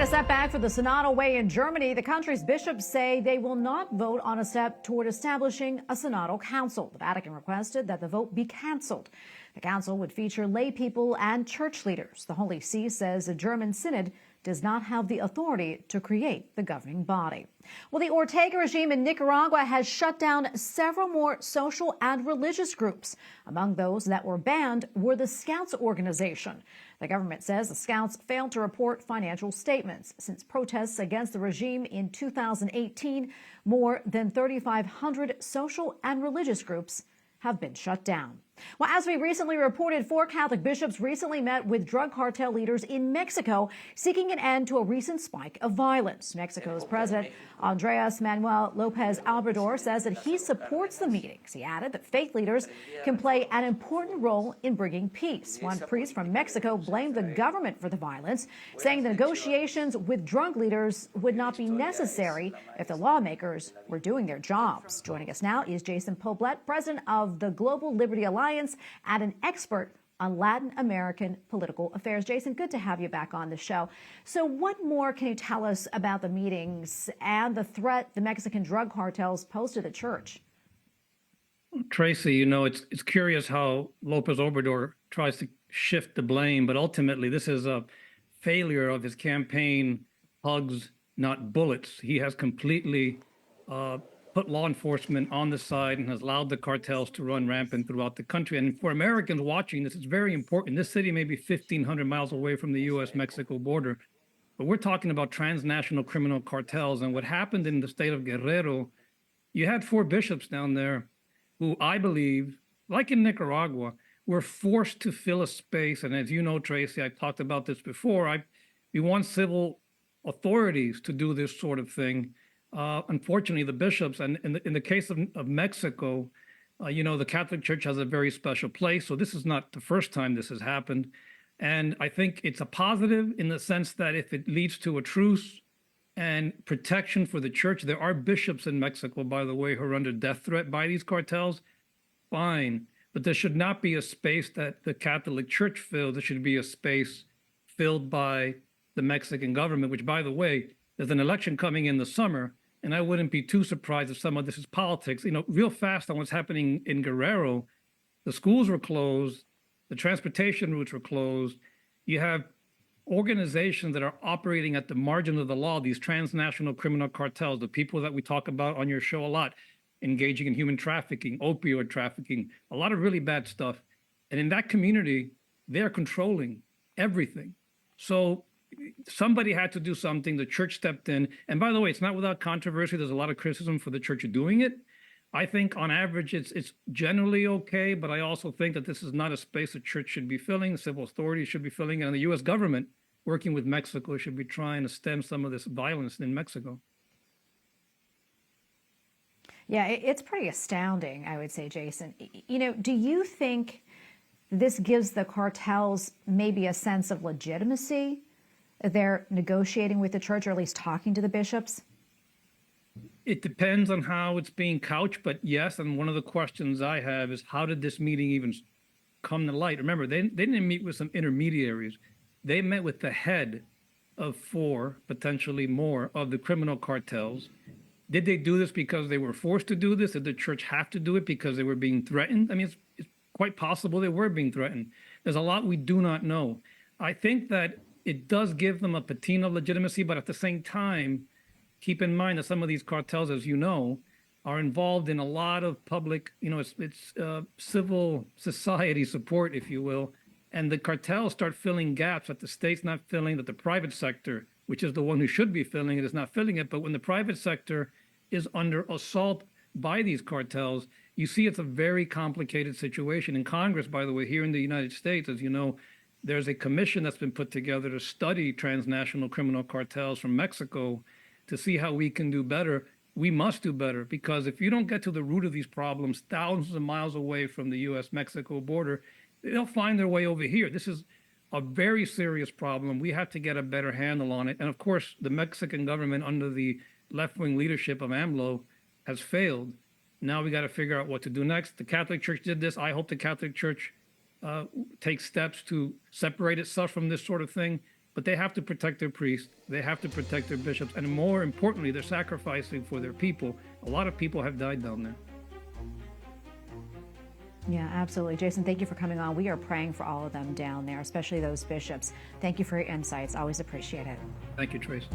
And a setback for the Synodal Way in Germany. The country's bishops say they will not vote on a step toward establishing a synodal council. The Vatican requested that the vote be canceled. The council would feature lay people and church leaders. The Holy See says a German synod does not have the authority to create the governing body. Well, the Ortega regime in Nicaragua has shut down several more social and religious groups. Among those that were banned were the Scouts organization. The government says the Scouts failed to report financial statements. Since protests against the regime in 2018, more than 3,500 social and religious groups have been shut down. Well, as we recently reported, 4 Catholic bishops recently met with drug cartel leaders in Mexico, seeking an end to a recent spike of violence. Mexico's President Andres Manuel Lopez Obrador says that he supports the meetings. He added that faith leaders can play an important role in bringing peace. One priest from Mexico blamed the government for the violence, saying the negotiations with drug leaders would not be necessary if the lawmakers were doing their jobs. Joining us now is Jason Poblet, president of the Global Liberty Alliance and an expert on Latin American political affairs. Jason, good to have you back on the show. So what more can you tell us about the meetings and the threat the Mexican drug cartels pose to the church? Tracy, you know, it's curious how Lopez Obrador tries to shift the blame, but ultimately this is a failure of his campaign, hugs, not bullets. He has completely put law enforcement on the side and has allowed the cartels to run rampant throughout the country. And for Americans watching this, it's very important. This city may be 1,500 miles away from the U.S.-Mexico border, but we're talking about transnational criminal cartels. And what happened in the state of Guerrero, you had 4 bishops down there who I believe, like in Nicaragua, were forced to fill a space. And as you know, Tracy, I've talked about this before, we want civil authorities to do this sort of thing. Unfortunately, the bishops, and in the case of Mexico, you know, the Catholic Church has a very special place. So this is not the first time this has happened. And I think it's a positive in the sense that if it leads to a truce and protection for the church, there are bishops in Mexico, by the way, who are under death threat by these cartels, fine. But there should not be a space that the Catholic Church fills. There should be a space filled by the Mexican government, which, by the way, there's an election coming in the summer. And I wouldn't be too surprised if some of this is politics. You know, real fast on what's happening in Guerrero, the schools were closed, the transportation routes were closed. You have organizations that are operating at the margin of the law, these transnational criminal cartels, the people that we talk about on your show a lot, engaging in human trafficking, opioid trafficking, a lot of really bad stuff. And in that community, they're controlling everything. So somebody had to do something. The church stepped in. And by the way, it's not without controversy. There's a lot of criticism for the church doing it. I think on average, it's generally okay. But I also think that this is not a space the church should be filling. Civil authorities should be filling. And the U.S. government, working with Mexico, should be trying to stem some of this violence in Mexico. Yeah, it's pretty astounding, I would say, Jason. You know, do you think this gives the cartels maybe a sense of legitimacy? They're negotiating with the church, or at least talking to the bishops? It depends on how it's being couched, but yes. And one of the questions I have is, how did this meeting even come to light? Remember, they didn't meet with some intermediaries. They met with the head of 4, potentially more, of the criminal cartels. Did they do this because they were forced to do this? Did the church have to do it because they were being threatened? I mean, it's quite possible they were being threatened. There's a lot we do not know. I think that it does give them a patina of legitimacy, but at the same time, keep in mind that some of these cartels, as you know, are involved in a lot of public, you know, it's civil society support, if you will, and the cartels start filling gaps that the state's not filling, that the private sector, which is the one who should be filling it, is not filling it. But when the private sector is under assault by these cartels, you see it's a very complicated situation. In Congress, by the way, here in the United States, as you know, there's a commission that's been put together to study transnational criminal cartels from Mexico to see how we can do better. We must do better, because if you don't get to the root of these problems thousands of miles away from the U.S.-Mexico border, they'll find their way over here. This is a very serious problem. We have to get a better handle on it. And of course, the Mexican government under the left-wing leadership of AMLO has failed. Now we got to figure out what to do next. The Catholic Church did this. I hope the Catholic Church take steps to separate itself from this sort of thing. but they have to protect their priests. They have to protect their bishops. And more importantly, they're sacrificing for their people. A lot of people have died down there. Yeah, absolutely. Jason, thank you for coming on. We are praying for all of them down there, especially those bishops. Thank you for your insights. Always appreciate it. Thank you, Tracy.